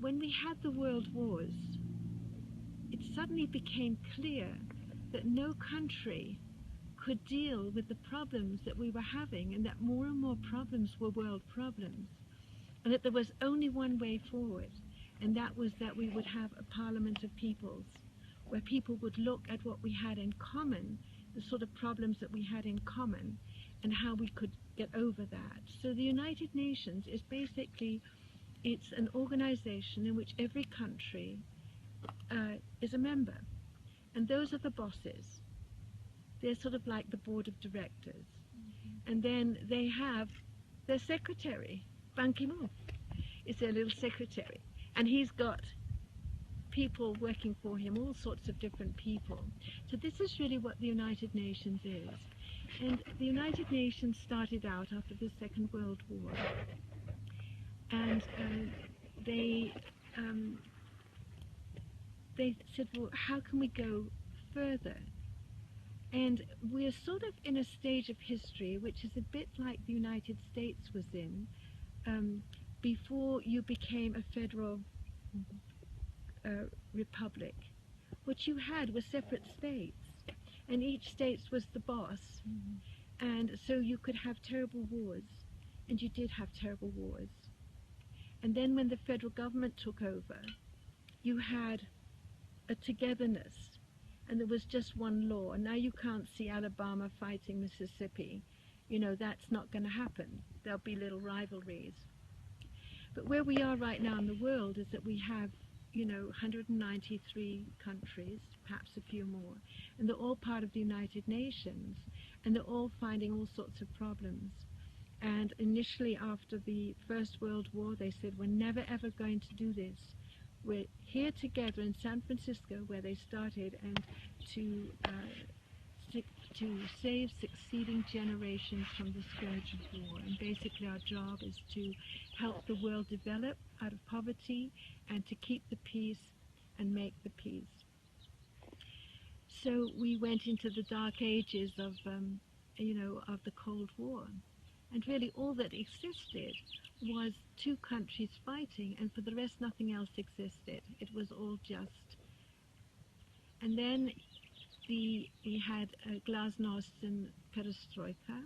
when we had the world wars, it suddenly became clear that no country could deal with the problems that we were having, and that more and more problems were world problems, and that there was only one way forward, and that was that we would have a parliament of peoples, where people would look at what we had in common, the sort of problems that we had in common, and how we could get over that. So the United Nations is basically, it's an organization in which every country is a member, and those are the bosses. They're sort of like the board of directors. And then they have their secretary, Ban Ki-moon is their little secretary, and he's got people working for him, all sorts of different people. So this is really what the United Nations is. And the United Nations started out after the Second World War, and they said, well, how can we go further? And we're sort of in a stage of history which is a bit like the United States was in before you became a federal republic. What you had was separate states, and each state was the boss. And so you could have terrible wars, and you did have terrible wars. And then when the federal government took over, you had a togetherness, and there was just one law. And now you can't see Alabama fighting Mississippi. You know, that's not going to happen. There'll be little rivalries. But where we are right now in the world is that we have, you know, 193 countries, perhaps a few more, and they're all part of the United Nations, and they're all finding all sorts of problems. And initially, after the First World War, they said, we're never ever going to do this. We're here together in San Francisco, where they started, and to save succeeding generations from the scourge of war. And basically our job is to help the world develop out of poverty, and to keep the peace and make the peace. So we went into the dark ages of, you know, of the Cold War. And really all that existed was two countries fighting, and for the rest nothing else existed. It was all just. And then we had glasnost and perestroika,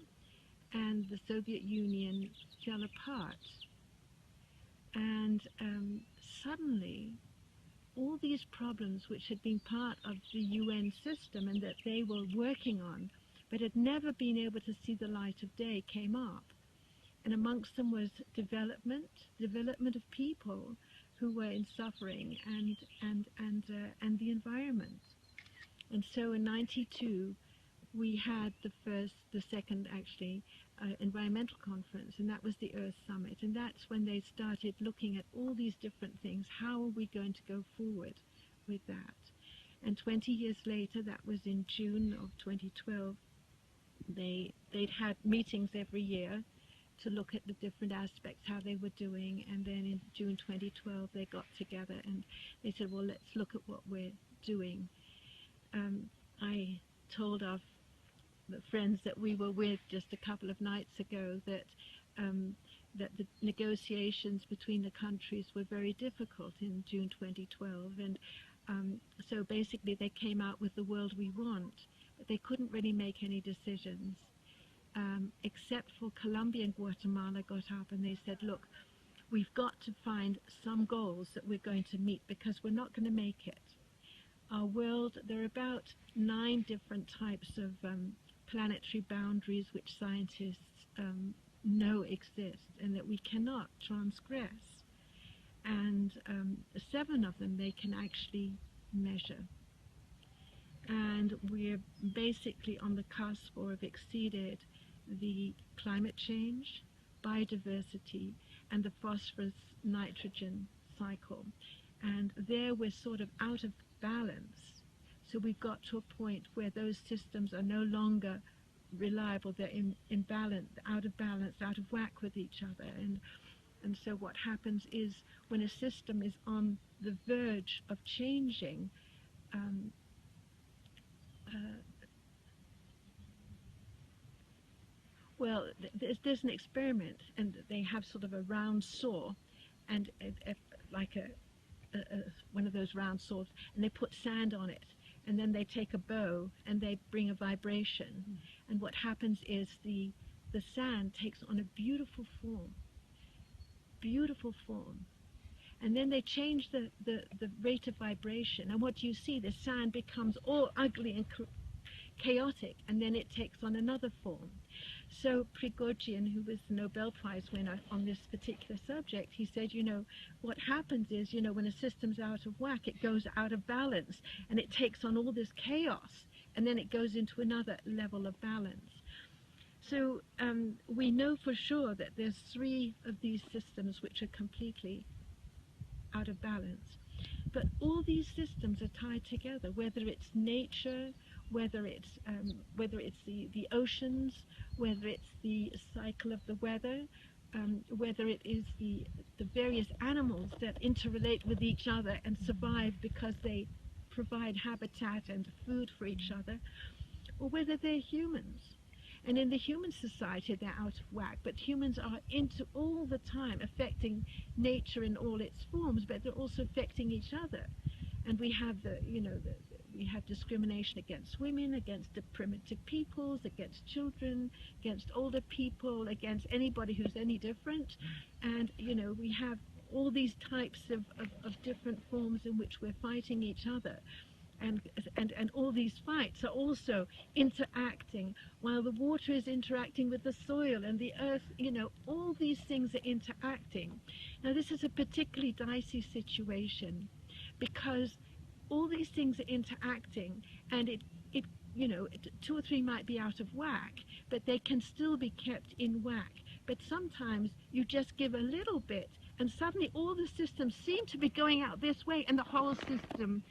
and the Soviet Union fell apart. And suddenly all these problems which had been part of the UN system and that they were working on, but had never been able to see the light of day, came up. And amongst them was development of people who were in suffering, and the environment. And so in '92 we had the second actually environmental conference, and that was the Earth Summit. And that's when they started looking at all these different things. How are we going to go forward with that? And 20 years later, that was in June of 2012, they'd had meetings every year to look at the different aspects, how they were doing. And then in June 2012 they got together and they said, well, let's look at what we're doing. I told the friends that we were with just a couple of nights ago that that the negotiations between the countries were very difficult in June 2012, and so basically they came out with the world we want, but they couldn't really make any decisions, except for Colombia and Guatemala got up and they said, look, we've got to find some goals that we're going to meet, because we're not going to make it. Our world, there are about 9 different types of planetary boundaries which scientists know exist and that we cannot transgress, and 7 of them they can actually measure. And we're basically on the cusp or have exceeded the climate change, biodiversity, and the phosphorus nitrogen cycle. And there we're sort of out of balance. So we've got to a point where those systems are no longer reliable. They're in balance, out of whack with each other. And so what happens is when a system is on the verge of changing, well, there's an experiment, and they have sort of a round saw, and like one of those round swords, and they put sand on it, and then they take a bow and they bring a vibration, and what happens is the sand takes on a beautiful form, and then they change the rate of vibration, and what you see, the sand becomes all ugly and chaotic, and then it takes on another form. So Prigogine, who was the Nobel Prize winner on this particular subject, he said, what happens is, when a system's out of whack, it goes out of balance, and it takes on all this chaos, and then it goes into another level of balance. So we know for sure that there's 3 of these systems which are completely out of balance. But all these systems are tied together, whether it's nature, whether it's the oceans, whether it's the cycle of the weather, whether it is the various animals that interrelate with each other and survive because they provide habitat and food for each other, or whether they're humans. And in the human society, they're out of whack, but humans are into all the time affecting nature in all its forms, but they're also affecting each other. And we have we have discrimination against women, against the primitive peoples, against children, against older people, against anybody who's any different. And we have all these types of different forms in which we're fighting each other. And all these fights are also interacting, while the water is interacting with the soil and the earth, all these things are interacting. Now this is a particularly dicey situation, because all these things are interacting, and it 2 or 3 might be out of whack, but they can still be kept in whack. But sometimes you just give a little bit, and suddenly all the systems seem to be going out this way, and the whole system,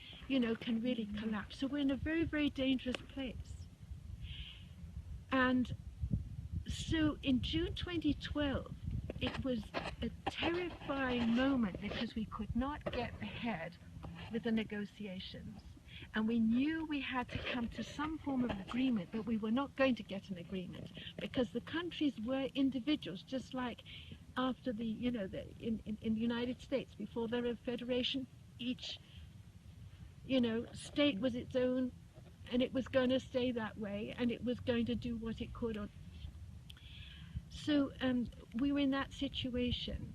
can really collapse. So we're in a very, very dangerous place. And so in June 2012, it was a terrifying moment, because we could not get ahead with the negotiations. And we knew we had to come to some form of agreement, but we were not going to get an agreement, because the countries were individuals, just like after in the United States, before there was a federation, each state was its own, and it was going to stay that way, and it was going to do what it could. So we were in that situation,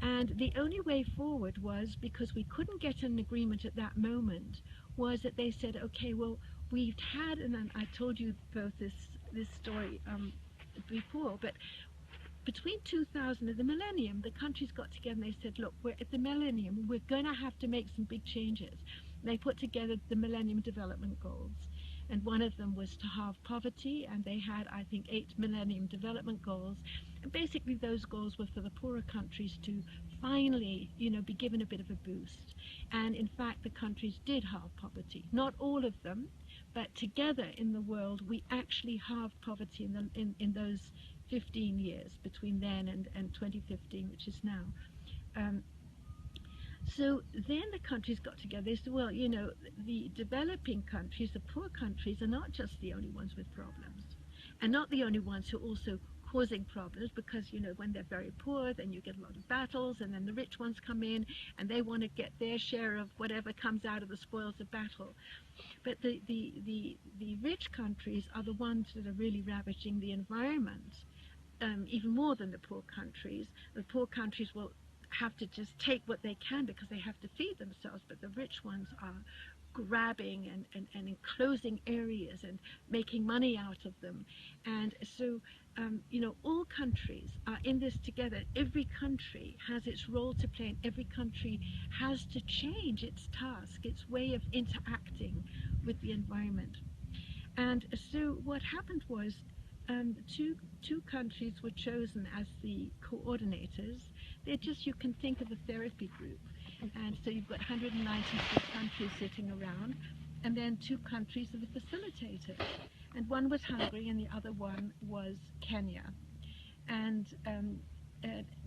and the only way forward was, because we couldn't get an agreement at that moment, was that they said, okay, well, we've had, and I told you both this story before, but between 2000 and the millennium, the countries got together and they said, look, we're at the millennium, we're going to have to make some big changes. And they put together the Millennium Development Goals, and one of them was to halve poverty, and they had, I think, 8 Millennium Development Goals, and basically those goals were for the poorer countries to finally, be given a bit of a boost. And in fact, the countries did halve poverty. Not all of them, but together in the world, we actually halved poverty in those 15 years, between then and 2015, which is now. So then the countries got together. They said, well, the developing countries, the poor countries, are not just the only ones with problems, and not the only ones who are also causing problems, because, when they're very poor, then you get a lot of battles, and then the rich ones come in, and they want to get their share of whatever comes out of the spoils of battle. But the rich countries are the ones that are really ravaging the environment, even more than the poor countries. The poor countries will have to just take what they can because they have to feed themselves, but the rich ones are grabbing and enclosing areas and making money out of them. And so all countries are in this together. Every country has its role to play, and every country has to change its task, its way of interacting with the environment. And so what happened was, two countries were chosen as the coordinators. They're just, you can think of a therapy group. And so you've got 193 countries sitting around, and then 2 countries are the facilitators. And one was Hungary, and the other one was Kenya. And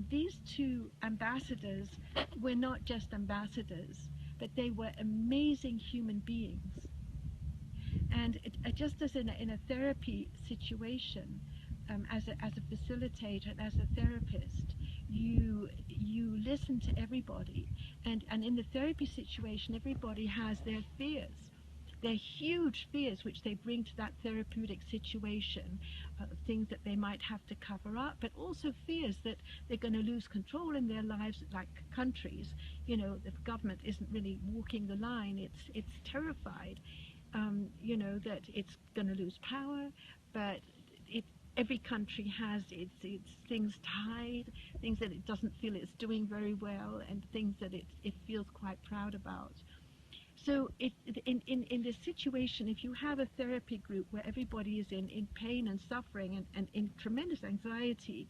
these 2 ambassadors were not just ambassadors, but they were amazing human beings. And just as in a therapy situation, as a facilitator and as a therapist, you listen to everybody, and in the therapy situation, everybody has their fears. They're huge fears which they bring to that therapeutic situation, things that they might have to cover up, but also fears that they're going to lose control in their lives, like countries. The government isn't really walking the line. It's terrified, that it's going to lose power, but every country has its things tied, things that it doesn't feel it's doing very well, and things that it feels quite proud about. So in this situation, if you have a therapy group where everybody is in pain and suffering and in tremendous anxiety,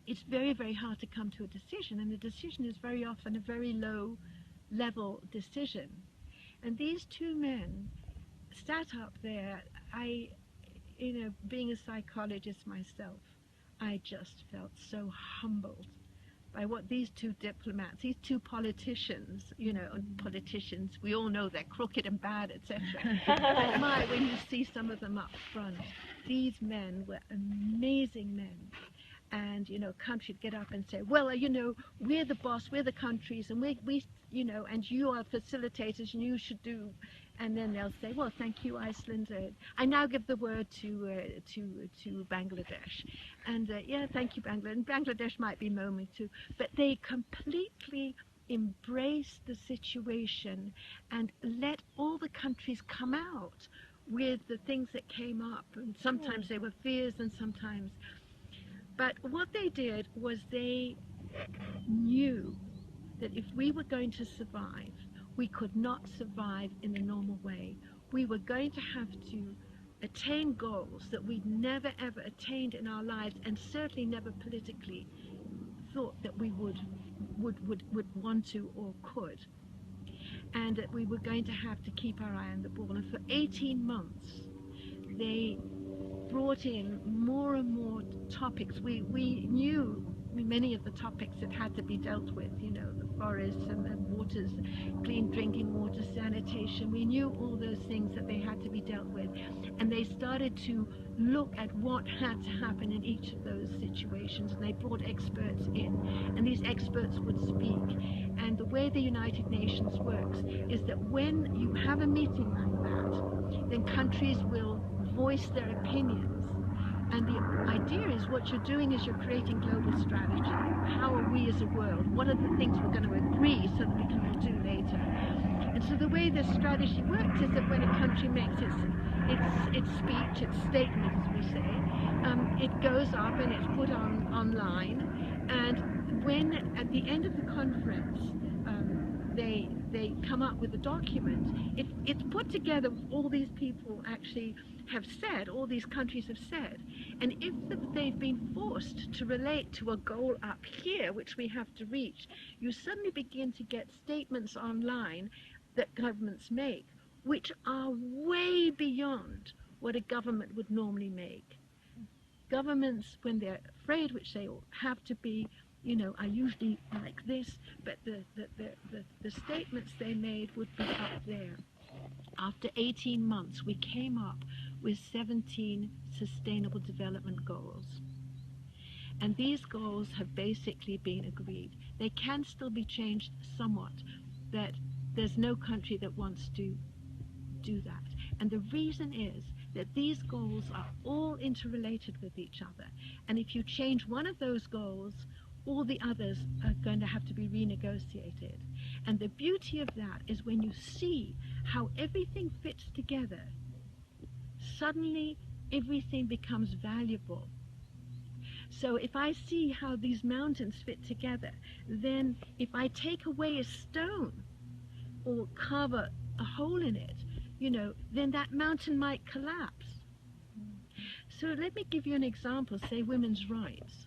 it's very, very hard to come to a decision, and the decision is very often a very low level decision. And these two men sat up there. Being a psychologist myself, I just felt so humbled by what these two diplomats, these two politicians, politicians, we all know they're crooked and bad, etc. But when you see some of them up front, these men were amazing men. And, countries get up and say, well, we're the boss, we're the countries, and we and you are facilitators, and you should do. And then they'll say, well, thank you, Iceland. I now give the word to Bangladesh. And yeah, thank you, Bangladesh. And Bangladesh might be moaning too. But they completely embraced the situation and let all the countries come out with the things that came up. And sometimes they were fears, and sometimes. But what they did was they knew that if we were going to survive, we could not survive in the normal way. We were going to have to attain goals that we'd never ever attained in our lives, and certainly never politically thought that we would want to or could. And that we were going to have to keep our eye on the ball. And for 18 months, they brought in more and more topics. We knew many of the topics that had to be dealt with, the forests and the waters, clean drinking water, sanitation. We knew all those things that they had to be dealt with. And they started to look at what had to happen in each of those situations. And they brought experts in, and these experts would speak. And the way the United Nations works is that when you have a meeting like that, then countries will voice their opinions. And the idea is what you're doing is you're creating global strategy. How are we as a world? What are the things we're going to agree so that we can all do later? And so the way this strategy works is that when a country makes its speech, its statement, as we say, it goes up and it's put online. And when at the end of the conference they come up with a document, it's put together with all these people actually have said, all these countries have said. And if they've been forced to relate to a goal up here, which we have to reach, you suddenly begin to get statements online that governments make, which are way beyond what a government would normally make. Governments, when they're afraid, which they have to be, are usually like this, but the statements they made would be up there. After 18 months, we came up with 17 Sustainable Development Goals. And these goals have basically been agreed. They can still be changed somewhat, that there's no country that wants to do that. And the reason is that these goals are all interrelated with each other. And if you change one of those goals, all the others are going to have to be renegotiated. And the beauty of that is when you see how everything fits together, suddenly everything becomes valuable. So if I see how these mountains fit together, then if I take away a stone or carve a hole in it, then that mountain might collapse. So let me give you an example, say women's rights.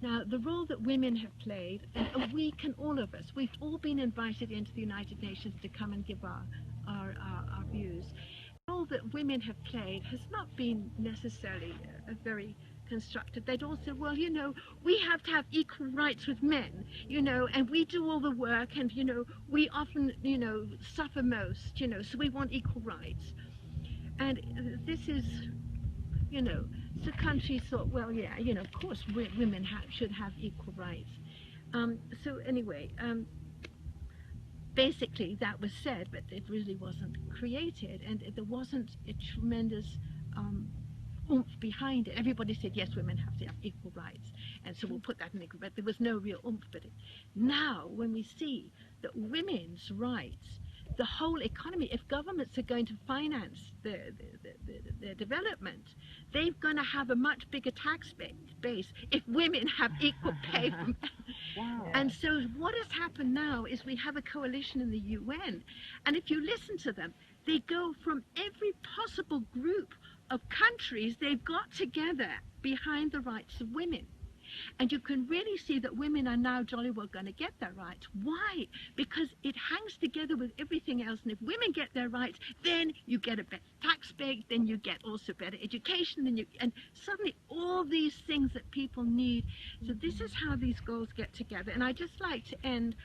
Now, the role that women have played, and we can, all of us, we've all been invited into the United Nations to come and give our views. The role that women have played has not been necessarily a very constructive. They'd all say, well, we have to have equal rights with men, and we do all the work, and, we often, suffer most, so we want equal rights. And this is you know. So countries thought, well, yeah, you know, of course women should have equal rights. So anyway, basically that was said, but it really wasn't created, and there wasn't a tremendous oomph behind it. Everybody said, yes, women have to have equal rights, and so we'll put that in equal, but there was no real oomph. But now, when we see that women's rights, the whole economy, if governments are going to finance their development, they're going to have a much bigger tax base if women have equal pay. Wow. And so what has happened now is we have a coalition in the UN, and if you listen to them, they go from every possible group of countries, they've got together behind the rights of women. And you can really see that women are now jolly well going to get their rights. Why? Because it hangs together with everything else. And if women get their rights, then you get a better tax base, then you get also better education, and suddenly all these things that people need. So this is how these goals get together. And I just like to end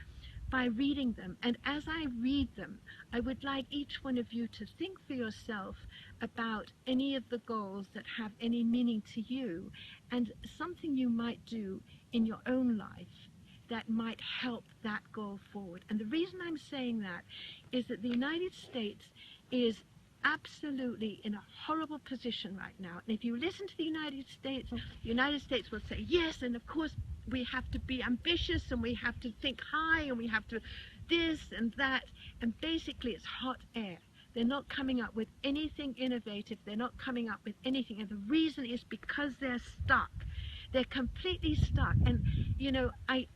by reading them. And as I read them, I would like each one of you to think for yourself about any of the goals that have any meaning to you, and something you might do in your own life that might help that goal forward. And the reason I'm saying that is that the United States is absolutely in a horrible position right now. And if you listen to the United States will say, yes, and of course we have to be ambitious, and we have to think high, and we have to this and that, and basically it's hot air. They're not coming up with anything innovative. They're not coming up with anything, and the reason is because they're stuck. They're completely stuck. And you know, I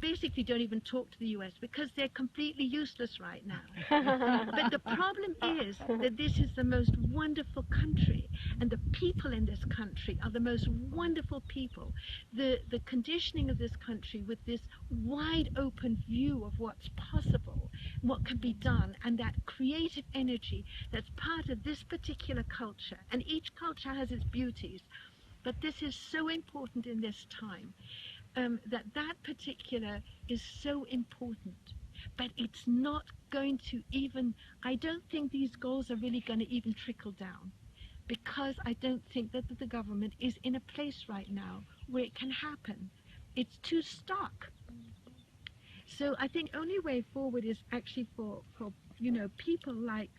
basically don't even talk to the US because they're completely useless right now. But the problem is that this is the most wonderful country, and the people in this country are the most wonderful people. The conditioning of this country with this wide open view of what's possible, what can be done, and that creative energy that's part of this particular culture. And each culture has its beauties, but this is so important in this time, that particular is so important. But it's not going to even, I don't think these goals are really going to even trickle down, because I don't think that the government is in a place right now where it can happen. It's too stuck. So I think only way forward is actually for you know, people like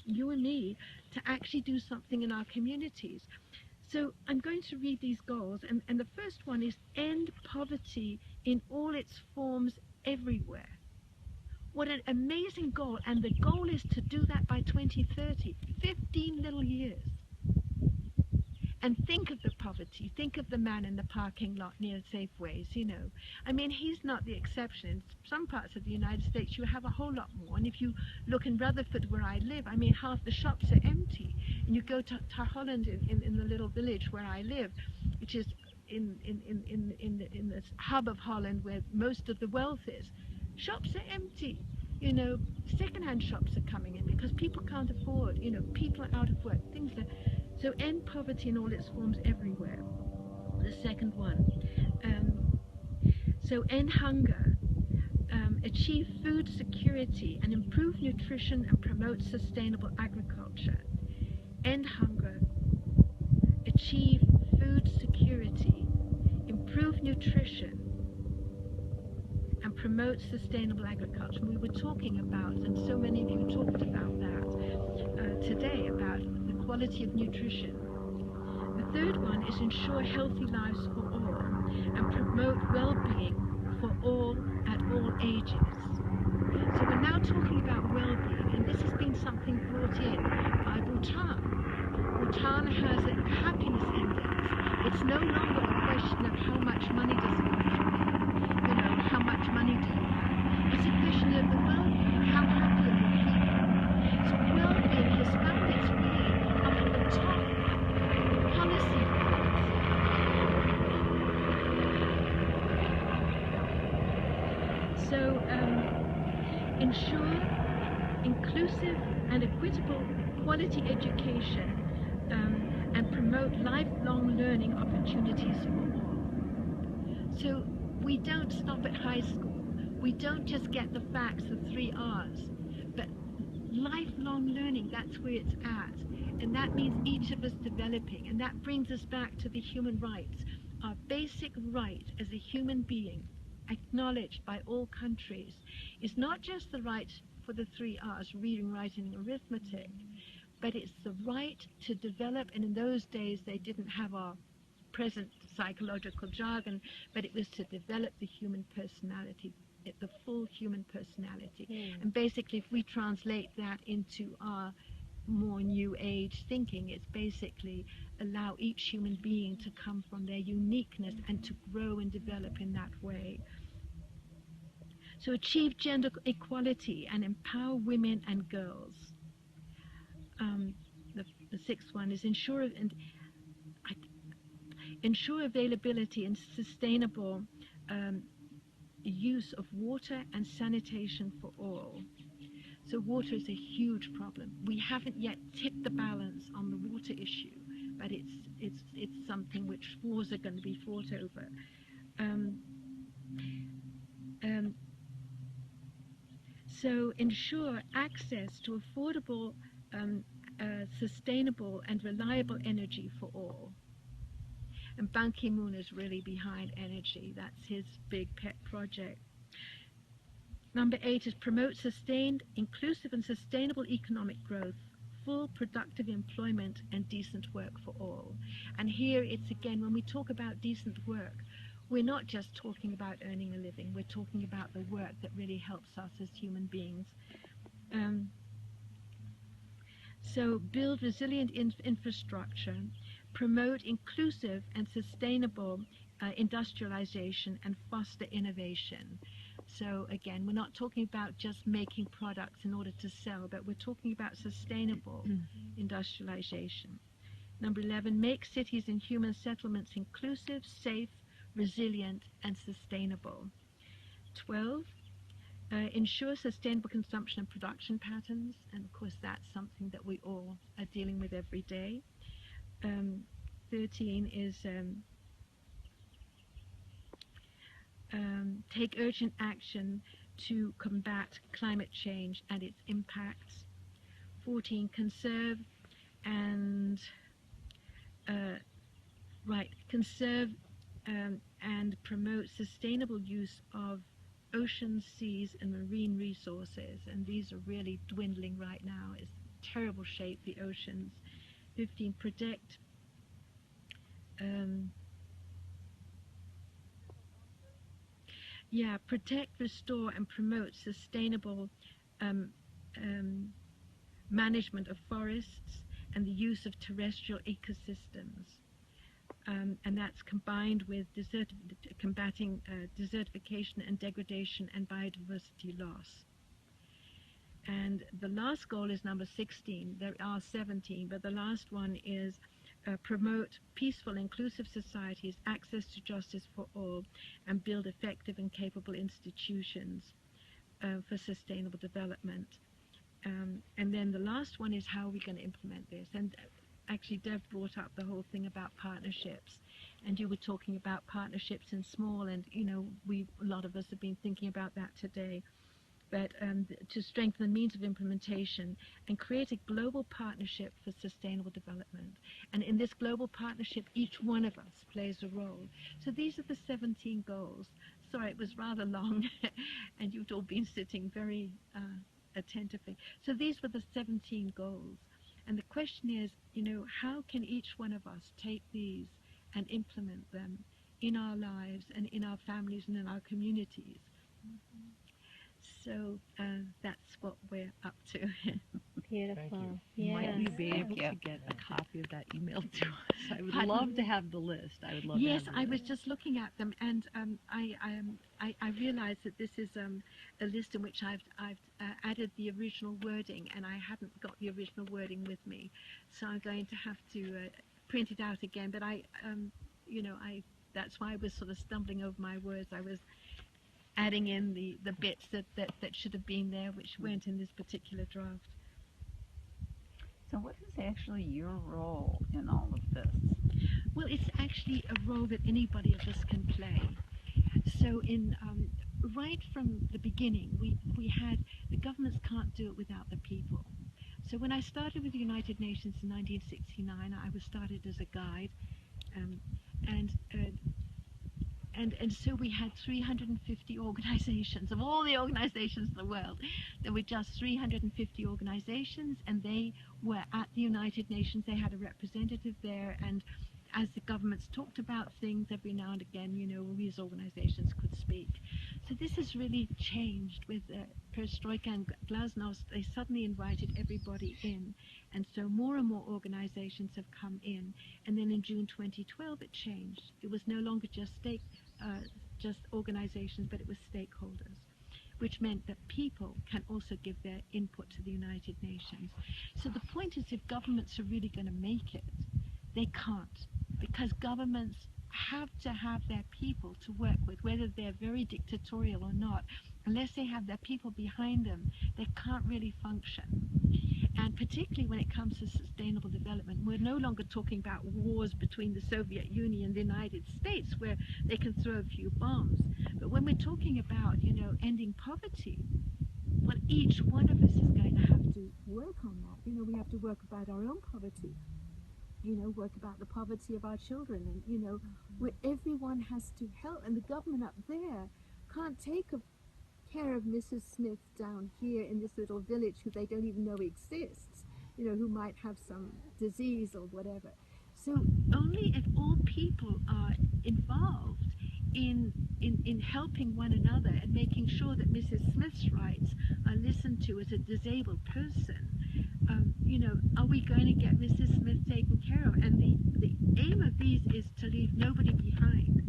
you and me to actually do something in our communities. So I'm going to read these goals, and the first one is end poverty in all its forms everywhere. What an amazing goal, and the goal is to do that by 2030, 15 little years. And think of the poverty, think of the man in the parking lot near Safeways, you know. I mean, he's not the exception. In some parts of the United States, you have a whole lot more. And if you look in Rutherford, where I live, I mean, half the shops are empty. And you go to Holland, in the little village where I live, which is in the hub of Holland where most of the wealth is, shops are empty. You know, second-hand shops are coming in because people can't afford, you know, people are out of work, things like that. So end poverty in all its forms everywhere. The second one. So end hunger. Achieve food security and improve nutrition and promote sustainable agriculture. End hunger. Achieve food security. Improve nutrition and promote sustainable agriculture. And we were talking about, and so many of you talked about that today, about the quality of nutrition. The third one is ensure healthy lives for all and promote well-being for all at all ages. So we're now talking about well-being, and this has been something brought in by Bhutan. Bhutan has a happiness index. It's no longer a question of how much money does a country make, you know, how much money do you have. It's a question of the well-being, how happy are the people. So well-being has found its way up at the top policy fields. So ensure inclusive and equitable quality education, and promote lifelong learning opportunities for all. So we don't stop at high school. We don't just get the facts, the 3 R's, but lifelong learning, that's where it's at. And that means each of us developing. And that brings us back to the human rights. Our basic right as a human being, acknowledged by all countries, is not just the right for the 3 R's, reading, writing, and arithmetic, but it's the right to develop. And in those days, they didn't have our present psychological jargon, but it was to develop the human personality, the full human personality. And basically, if we translate that into our more new age thinking, it's basically allow each human being to come from their uniqueness and to grow and develop in that way. So achieve gender equality and empower women and girls. The 6th one is ensure availability and sustainable use of water and sanitation for all. So water is a huge problem. We haven't yet tipped the balance on the water issue, but it's something which wars are going to be fought over. So ensure access to affordable, sustainable and reliable energy for all. And Ban Ki-moon is really behind energy. That's his big pet project. Number 8 is promote sustained, inclusive and sustainable economic growth, full productive employment and decent work for all. And here it's again, when we talk about decent work, we're not just talking about earning a living, we're talking about the work that really helps us as human beings. So build resilient infrastructure, promote inclusive and sustainable industrialization and foster innovation. So again, we're not talking about just making products in order to sell, but we're talking about sustainable industrialization. Number 11, make cities and human settlements inclusive, safe, resilient, and sustainable. 12, ensure sustainable consumption and production patterns, and of course that's something that we all are dealing with every day. 13 is take urgent action to combat climate change and its impacts. 14, conserve and and promote sustainable use of oceans, seas, and marine resources. And these are really dwindling right now. It's terrible shape, the oceans. 15, protect protect, restore, and promote sustainable management of forests and the use of terrestrial ecosystems. And that's combined with combating desertification and degradation and biodiversity loss. And the last goal is number 16. There are 17, but the last one is promote peaceful, inclusive societies, access to justice for all, and build effective and capable institutions for sustainable development. And then the last one is how are we going to implement this? And actually, Dev brought up the whole thing about partnerships, and you were talking about partnerships in small, and you know, a lot of us have been thinking about that today. But to strengthen the means of implementation and create a global partnership for sustainable development. And in this global partnership, each one of us plays a role. So these are the 17 goals. Sorry, it was rather long, and you've all been sitting very attentively. So these were the 17 goals. And the question is, you know, how can each one of us take these and implement them in our lives and in our families and in our communities? So that's what we're up to. Beautiful. Yeah. Might we be able Yes. to get a copy of that email to us? I would love to have the list. I would love Yes, to have the I list. was just looking at them, and I realized that this is a list in which I've added the original wording, and I hadn't got the original wording with me, so I'm going to have to print it out again. But that's why I was sort of stumbling over my words. I was adding in the bits that should have been there, which weren't in this particular draft. So what is actually your role in all of this? Well, it's actually a role that anybody of us can play. So right from the beginning, we had the governments can't do it without the people. So when I started with the United Nations in 1969, I was started as a guide, um, and so we had 350 organizations. Of all the organizations in the world, there were just 350 organizations, and they were at the United Nations. They had a representative there, and as the governments talked about things, every now and again, these organizations could speak. So this has really changed with Perestroika and Glasnost. They suddenly invited everybody in, and so more and more organizations have come in. And then in June 2012, it changed. It was no longer just organizations, but it was stakeholders, which meant that people can also give their input to the United Nations. So the point is, if governments are really going to make it, they can't, because governments have to have their people to work with, whether they're very dictatorial or not. Unless they have their people behind them, they can't really function. And particularly when it comes to sustainable development, we're no longer talking about wars between the Soviet Union and the United States where they can throw a few bombs. But when we're talking about, ending poverty, well, each one of us is going to have to work on that. We have to work about our own poverty, work about the poverty of our children, and, where everyone has to help. And the government up there can't take care of Mrs. Smith down here in this little village who they don't even know exists, who might have some disease or whatever. So only if all people are involved in helping one another and making sure that Mrs. Smith's rights are listened to as a disabled person, are we going to get Mrs. Smith taken care of? And the aim of these is to leave nobody behind.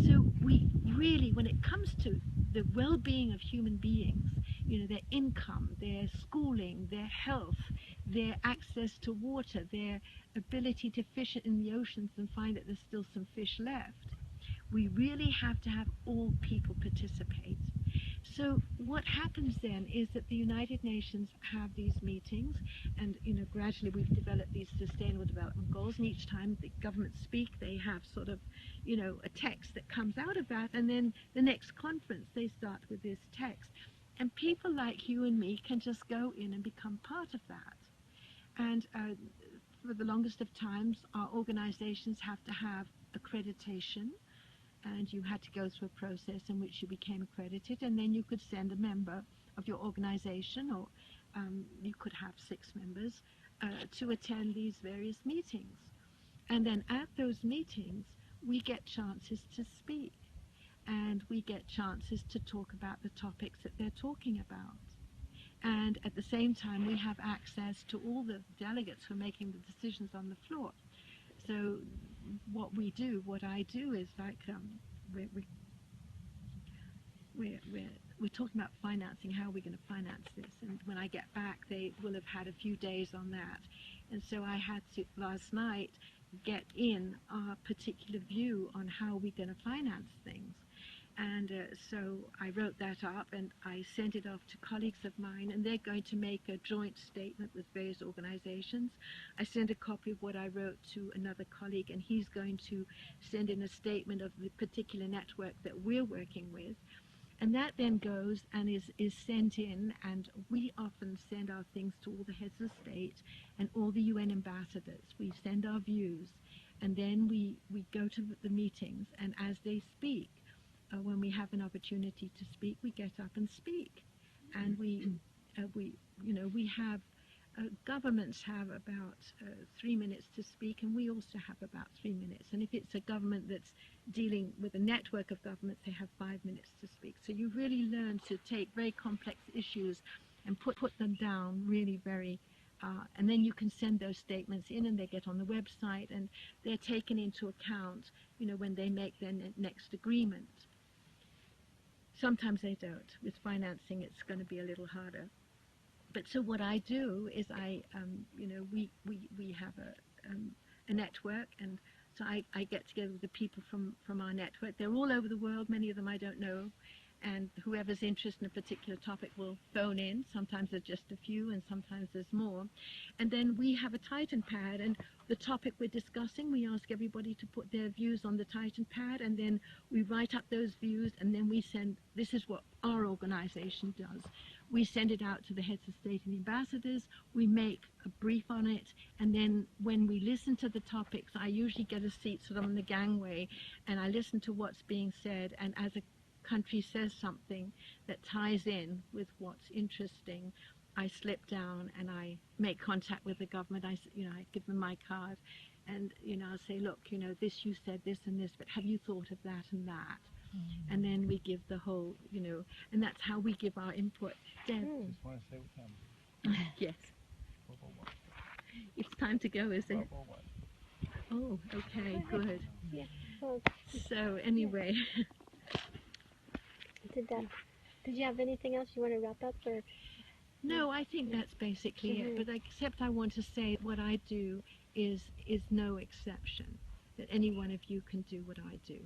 So we really, when it comes to the well-being of human beings, their income, their schooling, their health, their access to water, their ability to fish in the oceans and find that there's still some fish left, we really have to have all people participate. So what happens then is that the United Nations have these meetings, and gradually we've developed these sustainable development goals, and each time the governments speak, they have sort of a text that comes out of that, and then the next conference they start with this text, and people like you and me can just go in and become part of that. And for the longest of times, our organizations have to have accreditation, and you had to go through a process in which you became accredited, and then you could send a member of your organization, or you could have 6 members, to attend these various meetings. And then at those meetings, we get chances to speak, and we get chances to talk about the topics that they're talking about. And at the same time, we have access to all the delegates who are making the decisions on the floor. So what I do is like, we're talking about financing, how are we going to finance this? And when I get back, they will have had a few days on that. And so I had to, last night, get in our particular view on how we're going to finance things. And so I wrote that up and I sent it off to colleagues of mine, and they're going to make a joint statement with various organizations. I sent a copy of what I wrote to another colleague, and he's going to send in a statement of the particular network that we're working with. And that then goes and is sent in, and we often send our things to all the heads of state and all the UN ambassadors. We send our views, and then we go to the meetings, and as they speak, when we have an opportunity to speak, we get up and speak. And we have, governments have about 3 minutes to speak, and we also have about 3 minutes. And if it's a government that's dealing with a network of governments, they have 5 minutes to speak. So you really learn to take very complex issues and put them down really very, and then you can send those statements in, and they get on the website, and they're taken into account, when they make their next agreement. Sometimes they don't. With financing, it's going to be a little harder. But so what I do is we have a network, and so I get together with the people from our network. They're all over the world. Many of them I don't know, and whoever's interested in a particular topic will phone in. Sometimes there's just a few, and sometimes there's more. And then we have a Titan pad, and the topic we're discussing, we ask everybody to put their views on the Titan pad, and then we write up those views, and then we send, this is what our organization does. We send it out to the heads of state and ambassadors. We make a brief on it, and then when we listen to the topics, I usually get a seat sort of on the gangway, and I listen to what's being said, and as a country says something that ties in with what's interesting, I slip down and I make contact with the government. I give them my card, and I'll say, look, this, you said this and this, but have you thought of that and that? And then we give the whole, and that's how we give our input. Deb? Just want to say what time. Yes. 12:01. It's time to go, is it? 12:01. Oh, okay, good. Yeah. Well, So anyway, did you have anything else you want to wrap up, or? no, I think that's basically it. But except I want to say what I do is no exception. That any one of you can do what I do.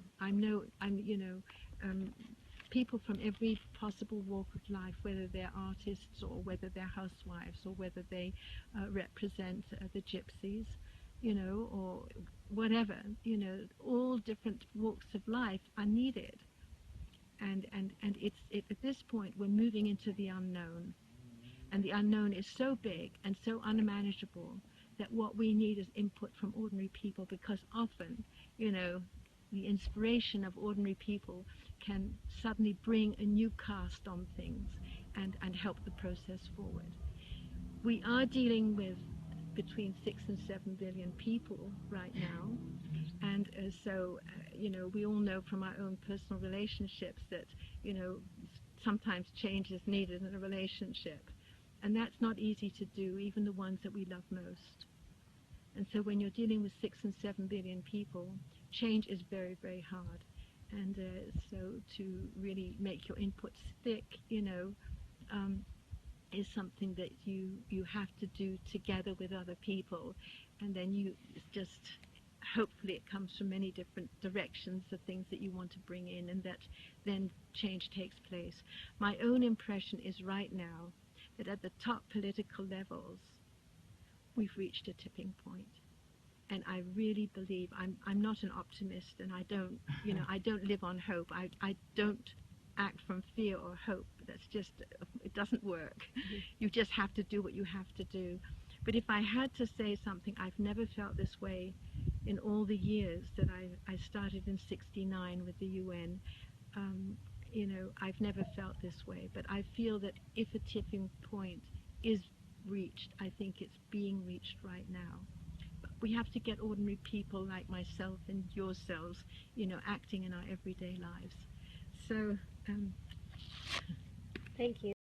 People from every possible walk of life, whether they're artists or whether they're housewives or whether they represent the gypsies, or whatever, all different walks of life are needed. And at this point, we're moving into the unknown. And the unknown is so big and so unmanageable that what we need is input from ordinary people, because often, the inspiration of ordinary people can suddenly bring a new cast on things and help the process forward. We are dealing with between 6 and 7 billion people right now, and so we all know from our own personal relationships that sometimes change is needed in a relationship, and that's not easy to do, even the ones that we love most. And so when you're dealing with 6 and 7 billion people, change is very, very hard. And so to really make your input stick, is something that you have to do together with other people. And then you just, hopefully it comes from many different directions, the things that you want to bring in, and that then change takes place. My own impression is right now that at the top political levels, we've reached a tipping point. And I really believe, I'm not an optimist, and I don't, I don't live on hope. I don't act from fear or hope. That's just, it doesn't work. You just have to do what you have to do. But if I had to say something, I've never felt this way in all the years that I started in '69 with the UN. I've never felt this way, but I feel that if a tipping point is reached, I think it's being reached right now. But we have to get ordinary people like myself and yourselves, acting in our everyday lives. So, Thank you.